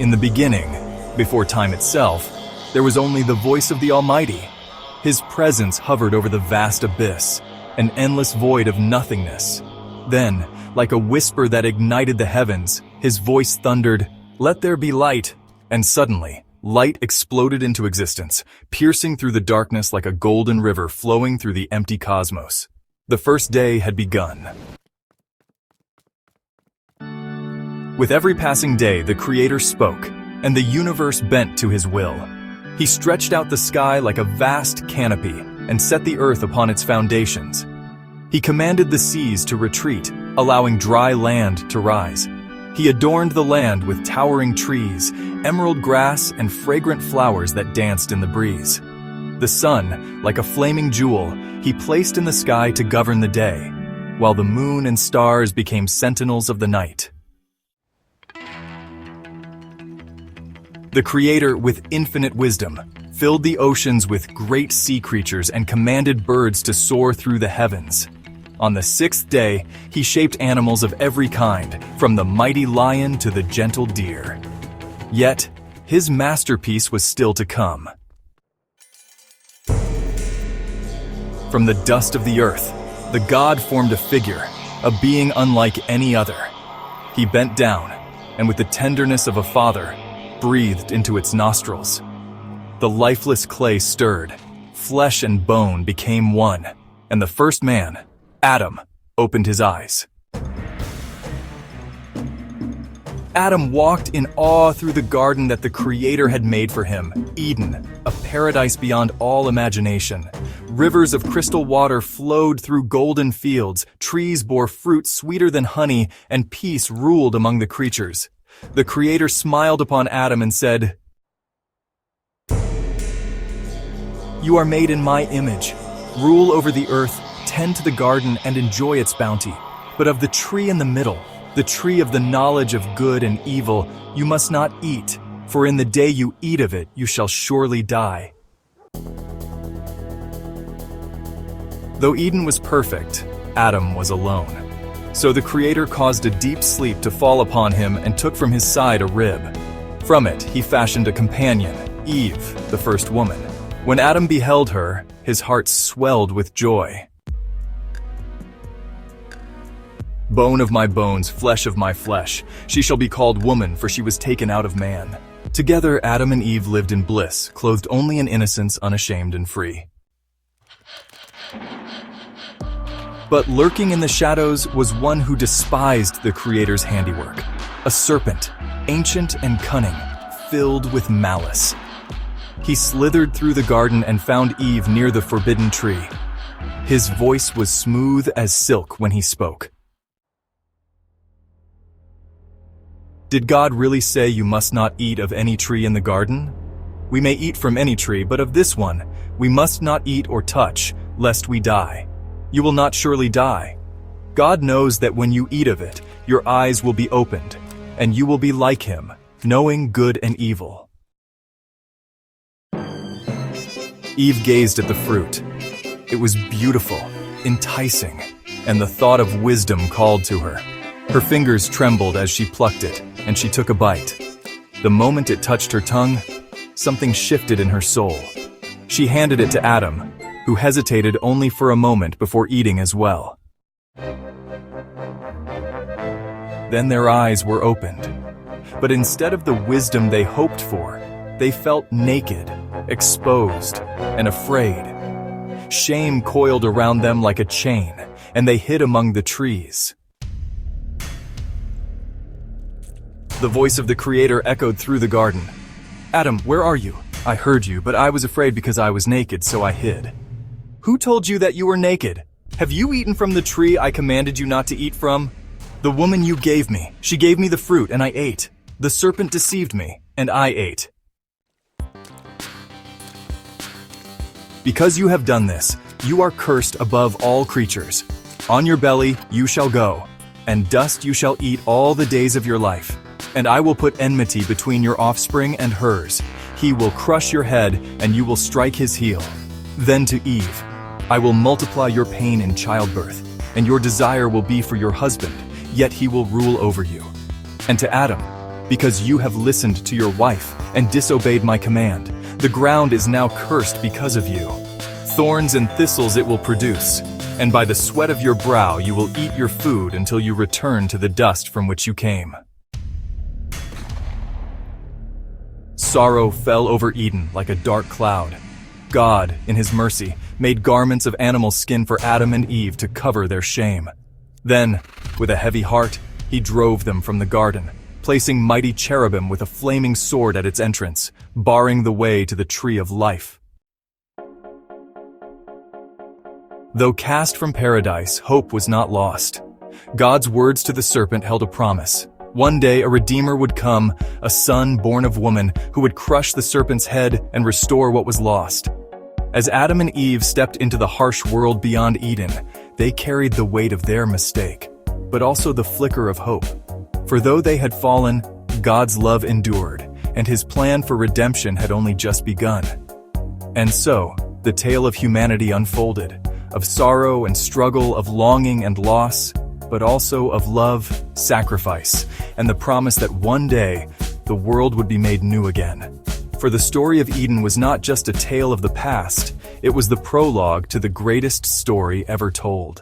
In the beginning, before time itself, there was only the voice of the Almighty. His presence hovered over the vast abyss, an endless void of nothingness. Then, like a whisper that ignited the heavens, his voice thundered, "Let there be light!" And suddenly, light exploded into existence, piercing through the darkness like a golden river flowing through the empty cosmos. The first day had begun. With every passing day, the Creator spoke, and the universe bent to his will. He stretched out the sky like a vast canopy and set the earth upon its foundations. He commanded the seas to retreat, allowing dry land to rise. He adorned the land with towering trees, emerald grass, and fragrant flowers that danced in the breeze. The sun, like a flaming jewel, he placed in the sky to govern the day, while the moon and stars became sentinels of the night. The Creator, with infinite wisdom, filled the oceans with great sea creatures and commanded birds to soar through the heavens. On the sixth day, he shaped animals of every kind, from the mighty lion to the gentle deer. Yet, his masterpiece was still to come. From the dust of the earth, the God formed a figure, a being unlike any other. He bent down, and with the tenderness of a father, breathed into its nostrils. The lifeless clay stirred, flesh and bone became one, and the first man, Adam, opened his eyes. Adam walked in awe through the garden that the Creator had made for him, Eden, a paradise beyond all imagination. Rivers of crystal water flowed through golden fields, trees bore fruit sweeter than honey, and peace ruled among the creatures. The Creator smiled upon Adam and said, "You are made in my image. Rule over the earth, tend to the garden, and enjoy its bounty. But of the tree in the middle, the tree of the knowledge of good and evil, you must not eat, for in the day you eat of it, you shall surely die." Though Eden was perfect, Adam was alone. So the Creator caused a deep sleep to fall upon him and took from his side a rib. From it, he fashioned a companion, Eve, the first woman. When Adam beheld her, his heart swelled with joy. "Bone of my bones, flesh of my flesh, she shall be called woman, for she was taken out of man." Together, Adam and Eve lived in bliss, clothed only in innocence, unashamed and free. But lurking in the shadows was one who despised the Creator's handiwork, a serpent, ancient and cunning, filled with malice. He slithered through the garden and found Eve near the forbidden tree. His voice was smooth as silk when he spoke. Did God really say you must not eat of any tree in the garden? We may eat from any tree, but of this one we must not eat or touch, lest we die. You will not surely die. God knows that when you eat of it, your eyes will be opened, and you will be like Him, knowing good and evil. Eve gazed at the fruit. It was beautiful, enticing, and the thought of wisdom called to her. Her fingers trembled as she plucked it, and she took a bite. The moment it touched her tongue, something shifted in her soul. She handed it to Adam, who hesitated only for a moment before eating as well. Then their eyes were opened. But instead of the wisdom they hoped for, they felt naked, exposed, and afraid. Shame coiled around them like a chain, and they hid among the trees. The voice of the Creator echoed through the garden. "Adam, where are you? I heard you, but I was afraid because I was naked, so I hid." "Who told you that you were naked? Have you eaten from the tree I commanded you not to eat from? The woman you gave me, she gave me the fruit and I ate. The serpent deceived me, and I ate. Because you have done this, you are cursed above all creatures. On your belly you shall go, and dust you shall eat all the days of your life. And I will put enmity between your offspring and hers. He will crush your head, and you will strike his heel." Then to Eve, "I will multiply your pain in childbirth, and your desire will be for your husband, yet he will rule over you." And to Adam, Because you have listened to your wife and disobeyed my command, the ground is now cursed because of you. Thorns and thistles it will produce, and by the sweat of your brow you will eat your food until you return to the dust from which you came. Sorrow fell over Eden like a dark cloud. God, in his mercy, made garments of animal skin for Adam and Eve to cover their shame. Then, with a heavy heart, he drove them from the garden, placing mighty cherubim with a flaming sword at its entrance, barring the way to the tree of life. Though cast from paradise, hope was not lost. God's words to the serpent held a promise. One day a Redeemer would come, a son born of woman, who would crush the serpent's head and restore what was lost. As Adam and Eve stepped into the harsh world beyond Eden, they carried the weight of their mistake, but also the flicker of hope. For though they had fallen, God's love endured, and his plan for redemption had only just begun. And so, the tale of humanity unfolded, of sorrow and struggle, of longing and loss, but also of love, sacrifice, and the promise that one day, the world would be made new again. For the story of Eden was not just a tale of the past, it was the prologue to the greatest story ever told.